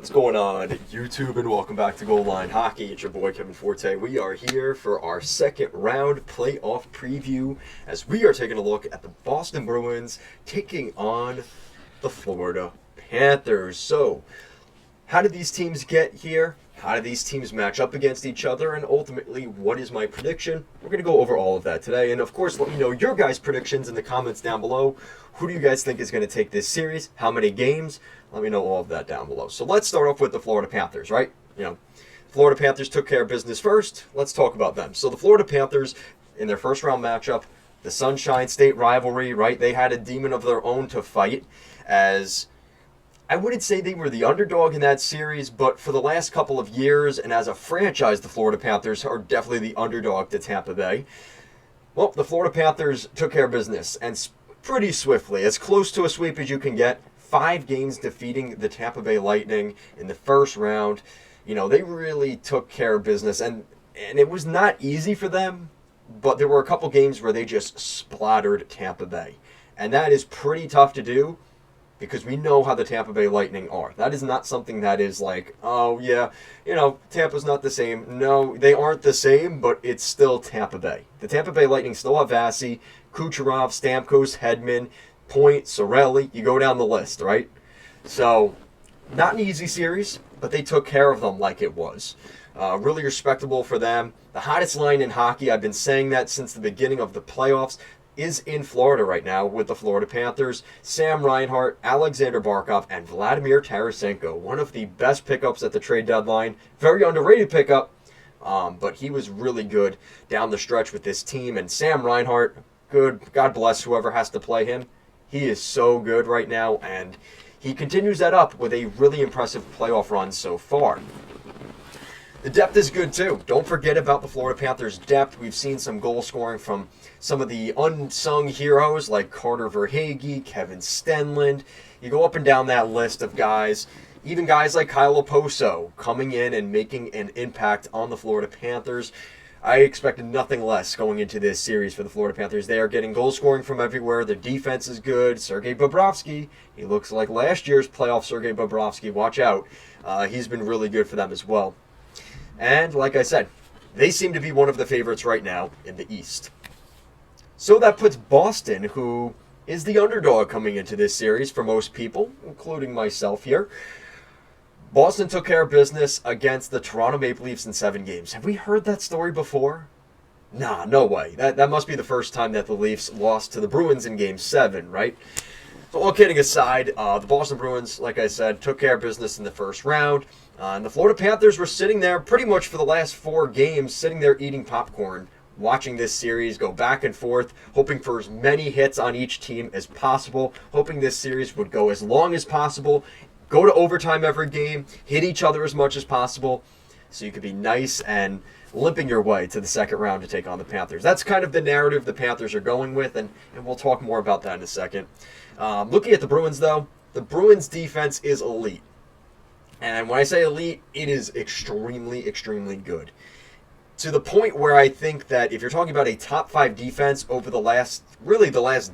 What's going on, YouTube, and welcome back to Goal Line Hockey. It's your boy Kevin Forte. We are here for our second round playoff preview as we are taking a look at the Boston Bruins taking on the Florida Panthers. So, how did these teams get here? How do these teams match up against each other? And ultimately, what is my prediction? We're going to go over all of that today. And of course, let me know your guys' predictions in the comments down below. Who do you guys think is going to take this series? How many games? Let me know all of that down below. So let's start off with the Florida Panthers, right? Florida Panthers took care of business first. Let's talk about them. So the Florida Panthers, in their first round matchup, the Sunshine State rivalry, right? They had a demon of their own to fight, as I wouldn't say they were the underdog in that series, but for the last couple of years, and as a franchise, the Florida Panthers are definitely the underdog to Tampa Bay. Well, the Florida Panthers took care of business, and pretty swiftly, as close to a sweep as you can get. 5 games defeating the Tampa Bay Lightning in the first round. They really took care of business, and it was not easy for them, but there were a couple games where they just splattered Tampa Bay. And that is pretty tough to do because we know how the Tampa Bay Lightning are. That is not something that is like, oh yeah, Tampa's not the same. No, they aren't the same, but it's still Tampa Bay. The Tampa Bay Lightning still have Vasi, Kucherov, Stamkos, Hedman, Point, Sorelli, you go down the list, right? So, not an easy series, but they took care of them like it was. Really respectable for them. The hottest line in hockey, I've been saying that since the beginning of the playoffs, is in Florida right now with the Florida Panthers. Sam Reinhart, Alexander Barkov, and Vladimir Tarasenko. One of the best pickups at the trade deadline. Very underrated pickup, but he was really good down the stretch with this team. And Sam Reinhart, good. God bless whoever has to play him. He is so good right now, and he continues that up with a really impressive playoff run so far. The depth is good too. Don't forget about the Florida Panthers' depth. We've seen some goal scoring from some of the unsung heroes like Carter Verhaeghe, Kevin Stenlund. You go up and down that list of guys, even guys like Kyle Oposo coming in and making an impact on the Florida Panthers. I expected nothing less going into this series for the Florida Panthers. They are getting goal scoring from everywhere. Their defense is good. Sergei Bobrovsky, he looks like last year's playoff Sergei Bobrovsky. Watch out. He's been really good for them as well. And like I said, they seem to be one of the favorites right now in the East. So that puts Boston, who is the underdog coming into this series for most people, including myself here. Boston took care of business against the Toronto Maple Leafs in 7 games. Have we heard that story before? Nah, no way. That must be the first time that the Leafs lost to the Bruins in Game 7, right? So all kidding aside, the Boston Bruins, like I said, took care of business in the first round. And the Florida Panthers were sitting there pretty much for the last 4 games, sitting there eating popcorn, watching this series go back and forth, hoping for as many hits on each team as possible, hoping this series would go as long as possible, go to overtime every game, hit each other as much as possible, so you could be nice and limping your way to the second round to take on the Panthers. That's kind of the narrative the Panthers are going with, and we'll talk more about that in a second. Looking at the Bruins, though, the Bruins' defense is elite. And when I say elite, it is extremely, extremely good. To the point where I think that if you're talking about a top 5 defense over the last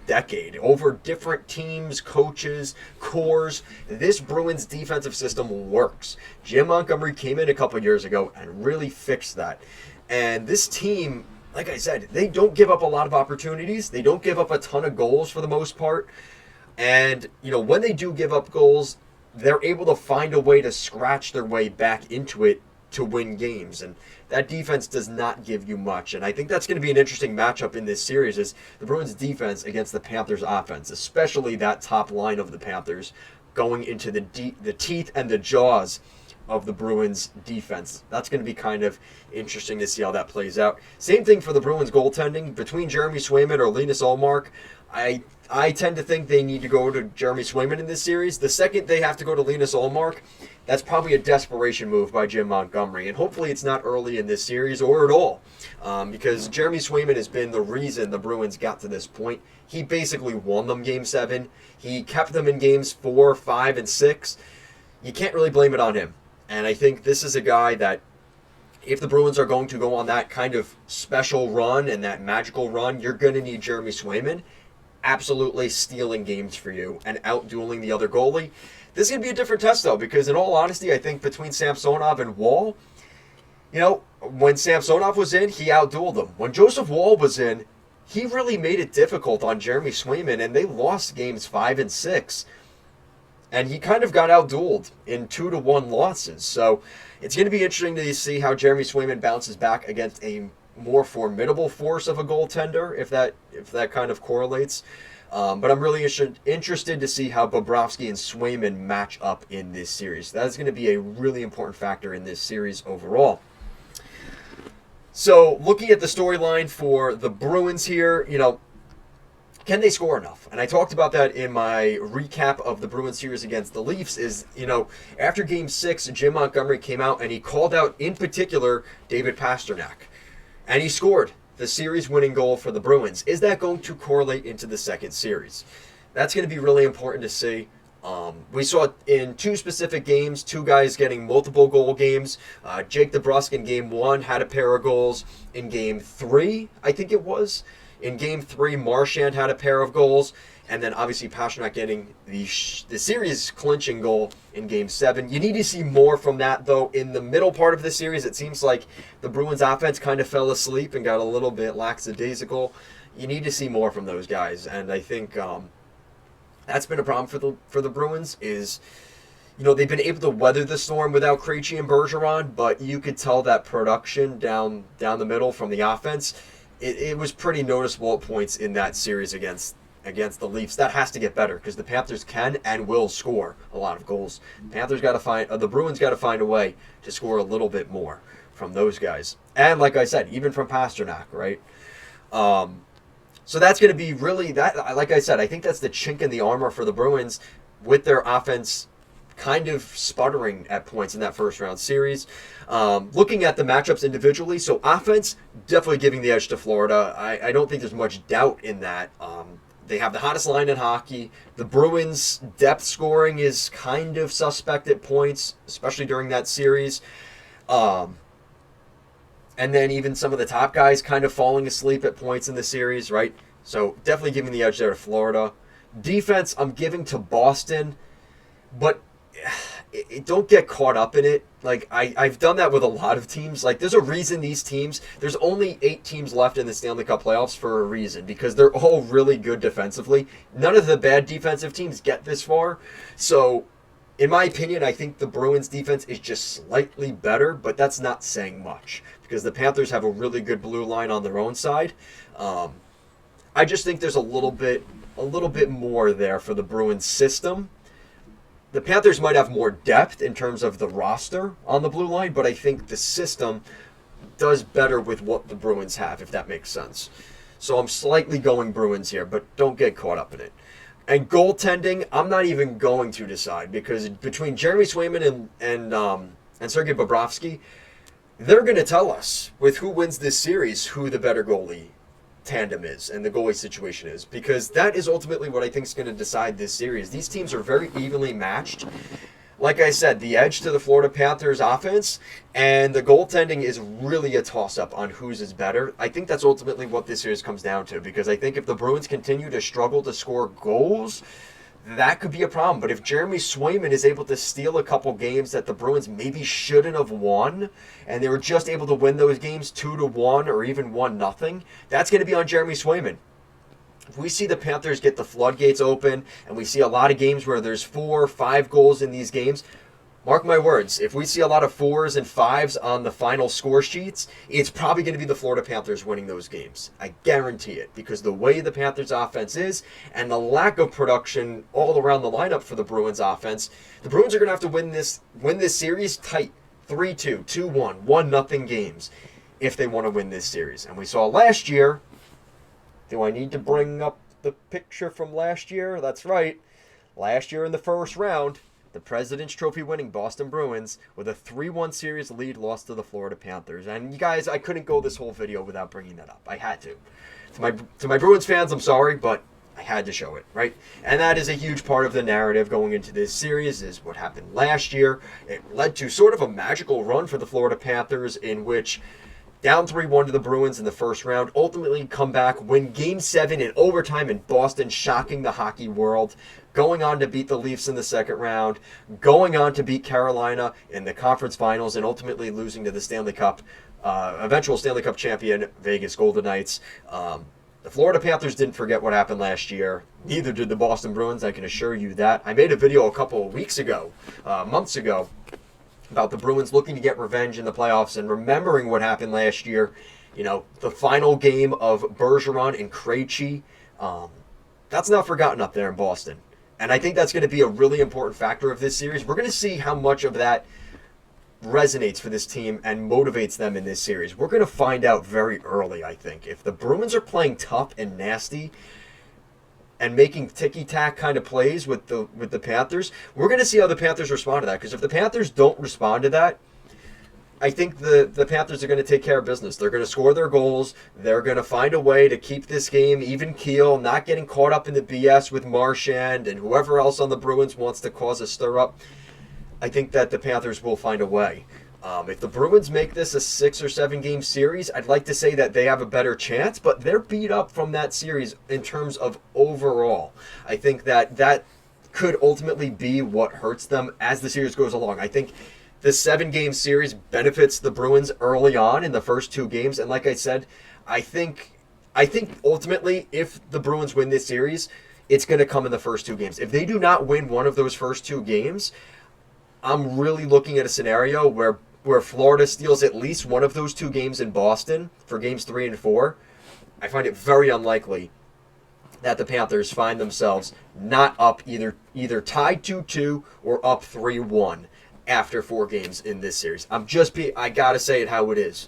decade, over different teams, coaches, cores, this Bruins defensive system works. Jim Montgomery came in a couple years ago and really fixed that. And this team, like I said, they don't give up a lot of opportunities. They don't give up a ton of goals for the most part. And, when they do give up goals, they're able to find a way to scratch their way back into it to win games, and that defense does not give you much. And I think that's going to be an interesting matchup in this series, is the Bruins defense against the Panthers offense, especially that top line of the Panthers going into the teeth and the jaws of the Bruins defense. That's going to be kind of interesting to see how that plays out. Same thing for the Bruins goaltending between Jeremy Swayman or Linus Ullmark. I tend to think they need to go to Jeremy Swayman in this series. The second they have to go to Linus Ullmark, that's probably a desperation move by Jim Montgomery. And hopefully it's not early in this series or at all. Because Jeremy Swayman has been the reason the Bruins got to this point. He basically won them Game 7. He kept them in Games 4, 5, and 6. You can't really blame it on him. And I think this is a guy that, if the Bruins are going to go on that kind of special run and that magical run, you're going to need Jeremy Swayman. absolutely stealing games for you and outdueling the other goalie. This is going to be a different test, though, because in all honesty, I think between Samsonov and Wall, when Samsonov was in, he outdueled him. When Joseph Wall was in, he really made it difficult on Jeremy Swayman, and they lost games 5 and 6. And he kind of got outdueled in 2-1 losses. So it's going to be interesting to see how Jeremy Swayman bounces back against a more formidable force of a goaltender, if that kind of correlates. But I'm really interested to see how Bobrovsky and Swayman match up in this series. That is going to be a really important factor in this series overall. So looking at the storyline for the Bruins here, can they score enough? And I talked about that in my recap of the Bruins series against the Leafs is, after Game 6, Jim Montgomery came out and he called out, in particular, David Pastrnak. And he scored the series-winning goal for the Bruins. Is that going to correlate into the second series? That's going to be really important to see. We saw in 2 specific games, 2 guys getting multiple goal games. Jake DeBrusk in Game 1 had a pair of goals. In Game 3, I think it was. In Game 3, Marchand had a pair of goals. And then obviously Pastrnak getting the series clinching goal in Game 7. You need to see more from that, though. In the middle part of the series, it seems like the Bruins offense kind of fell asleep and got a little bit lackadaisical. You need to see more from those guys. And I think that's been a problem for the Bruins is, they've been able to weather the storm without Krejci and Bergeron, but you could tell that production down the middle from the offense, it was pretty noticeable at points in that series against the Leafs. That has to get better because the Panthers can and will score a lot of goals. The Bruins got to find a way to score a little bit more from those guys, and like I said, even from Pastrnak, right? So that's going to be really that. Like I said, I think that's the chink in the armor for the Bruins with their offense kind of sputtering at points in that first round series. Looking at the matchups individually, so offense definitely giving the edge to Florida. I don't think there's much doubt in that. They have the hottest line in hockey. The Bruins' depth scoring is kind of suspect at points, especially during that series. And then even some of the top guys kind of falling asleep at points in the series, right? So definitely giving the edge there to Florida. Defense, I'm giving to Boston, but don't get caught up in it. Like, I've done that with a lot of teams. Like, there's a reason there's only 8 teams left in the Stanley Cup playoffs for a reason, because they're all really good defensively. None of the bad defensive teams get this far. So, in my opinion, I think the Bruins defense is just slightly better, but that's not saying much, because the Panthers have a really good blue line on their own side. I just think there's a little bit more there for the Bruins system. The Panthers might have more depth in terms of the roster on the blue line, but I think the system does better with what the Bruins have, if that makes sense. So I'm slightly going Bruins here, but don't get caught up in it. And goaltending, I'm not even going to decide, because between Jeremy Swayman and Sergei Bobrovsky, they're going to tell us with who wins this series who the better goalie tandem is and the goalie situation is, because that is ultimately what I think is going to decide this series. These teams are very evenly matched. Like I said, the edge to the Florida Panthers offense and the goaltending is really a toss-up on whose is better. I think that's ultimately what this series comes down to, because I think if the Bruins continue to struggle to score goals, that could be a problem. But if Jeremy Swayman is able to steal a couple games that the Bruins maybe shouldn't have won, and they were just able to win those games 2-1 or even 1-0, that's going to be on Jeremy Swayman. If we see the Panthers get the floodgates open, and we see a lot of games where there's 4 or 5 goals in these games, mark my words, if we see a lot of 4s and 5s on the final score sheets, it's probably going to be the Florida Panthers winning those games. I guarantee it, because the way the Panthers offense is and the lack of production all around the lineup for the Bruins offense, the Bruins are going to have to win this series tight, 3-2, 2-1, 1-0 games if they want to win this series. And we saw last year, do I need to bring up the picture from last year? That's right. Last year in the first round, the President's Trophy winning Boston Bruins, with a 3-1 series lead, lost to the Florida Panthers. And you guys, I couldn't go this whole video without bringing that up. I had to. To my Bruins fans, I'm sorry, but I had to show it, right? And that is a huge part of the narrative going into this series, is what happened last year. It led to sort of a magical run for the Florida Panthers, in which down 3-1 to the Bruins in the first round, ultimately come back, win Game 7 in overtime in Boston, shocking the hockey world, going on to beat the Leafs in the second round, going on to beat Carolina in the conference finals, and ultimately losing to the Stanley Cup, eventual Stanley Cup champion, Vegas Golden Knights. The Florida Panthers didn't forget what happened last year. Neither did the Boston Bruins, I can assure you that. I made a video a couple of weeks ago, months ago, about the Bruins looking to get revenge in the playoffs and remembering what happened last year. You know, the final game of Bergeron and Krejci. That's not forgotten up there in Boston. And I think that's going to be a really important factor of this series. We're going to see how much of that resonates for this team and motivates them in this series. We're going to find out very early, I think. If the Bruins are playing tough and nasty and making ticky-tack kind of plays with the Panthers, we're going to see how the Panthers respond to that. Because if the Panthers don't respond to that, I think the Panthers are going to take care of business. They're going to score their goals. They're going to find a way to keep this game even keel, not getting caught up in the BS with Marchand and whoever else on the Bruins wants to cause a stir-up. I think that the Panthers will find a way. If the Bruins make this a 6 or 7 game series, I'd like to say that they have a better chance, but they're beat up from that series in terms of overall. I think that could ultimately be what hurts them as the series goes along. I think the 7-game series benefits the Bruins early on in the first 2 games, and like I said, I think ultimately if the Bruins win this series, it's going to come in the first 2 games. If they do not win one of those first 2 games, I'm really looking at a scenario where Florida steals at least one of those 2 games in Boston for games 3 and 4. I find it very unlikely that the Panthers find themselves not up either tied 2-2 or up 3-1 after 4 games in this series. I gotta say it how it is.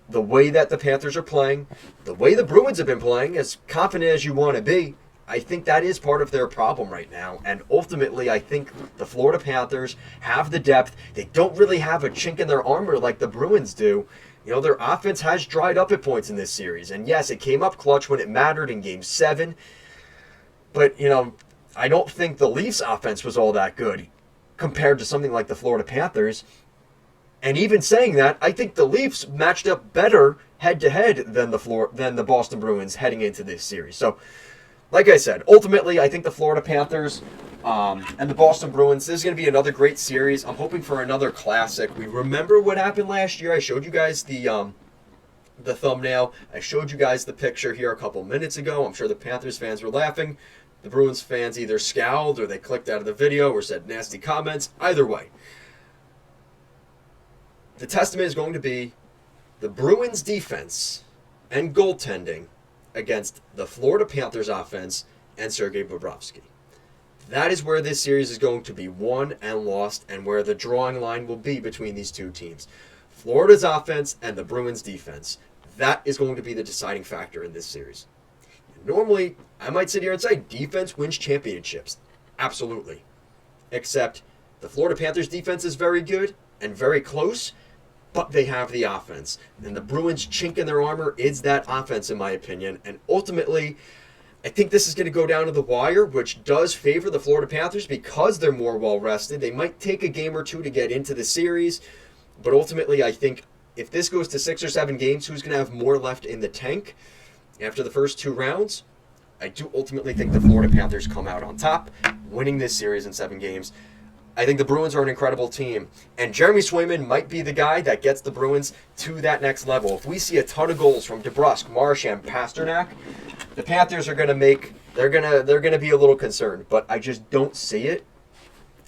The way that the Panthers are playing, the way the Bruins have been playing, as confident as you want to be, I think that is part of their problem right now. And ultimately, I think the Florida Panthers have the depth. They don't really have a chink in their armor like the Bruins do. You know, their offense has dried up at points in this series. And yes, it came up clutch when it mattered in Game 7. But, you know, I don't think the Leafs' offense was all that good compared to something like the Florida Panthers. And even saying that, I think the Leafs matched up better head-to-head than the Boston Bruins heading into this series. So, like I said, ultimately, I think the Florida Panthers and the Boston Bruins, this is going to be another great series. I'm hoping for another classic. We remember what happened last year. I showed you guys the thumbnail. I showed you guys the picture here a couple minutes ago. I'm sure the Panthers fans were laughing. The Bruins fans either scowled or they clicked out of the video or said nasty comments. Either way, the testament is going to be the Bruins defense and goaltending against the Florida Panthers offense and Sergei Bobrovsky. That is where this series is going to be won and lost, and where the drawing line will be between these 2 teams. Florida's offense and the Bruins defense. That is going to be the deciding factor in this series. Normally, I might sit here and say defense wins championships. Absolutely. Except the Florida Panthers defense is very good and very close, but they have the offense. And the Bruins' chink in their armor is that offense, in my opinion. And ultimately, I think this is going to go down to the wire, which does favor the Florida Panthers because they're more well-rested. They might take a game or 2 to get into the series. But ultimately, I think if this goes to 6 or 7 games, who's going to have more left in the tank after the first 2 rounds? I do ultimately think the Florida Panthers come out on top, winning this series in 7 games. I think the Bruins are an incredible team. And Jeremy Swayman might be the guy that gets the Bruins to that next level. If we see a ton of goals from DeBrusk, Marchand, Pasternak, the Panthers are going to they're going to be a little concerned. But I just don't see it.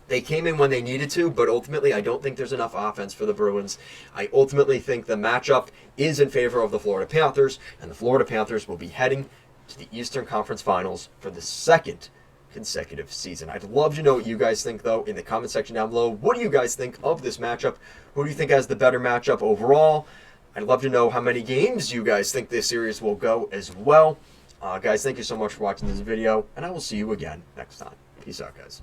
They came in when they needed to, but ultimately I don't think there's enough offense for the Bruins. I ultimately think the matchup is in favor of the Florida Panthers, and the Florida Panthers will be heading to the Eastern Conference Finals for the 2nd consecutive season. I'd love to know what you guys think, though, in the comment section down below. What do you guys think of this matchup? Who do you think has the better matchup overall? I'd love to know how many games you guys think this series will go as well. Guys, thank you so much for watching this video, and I will see you again next time. Peace out, guys.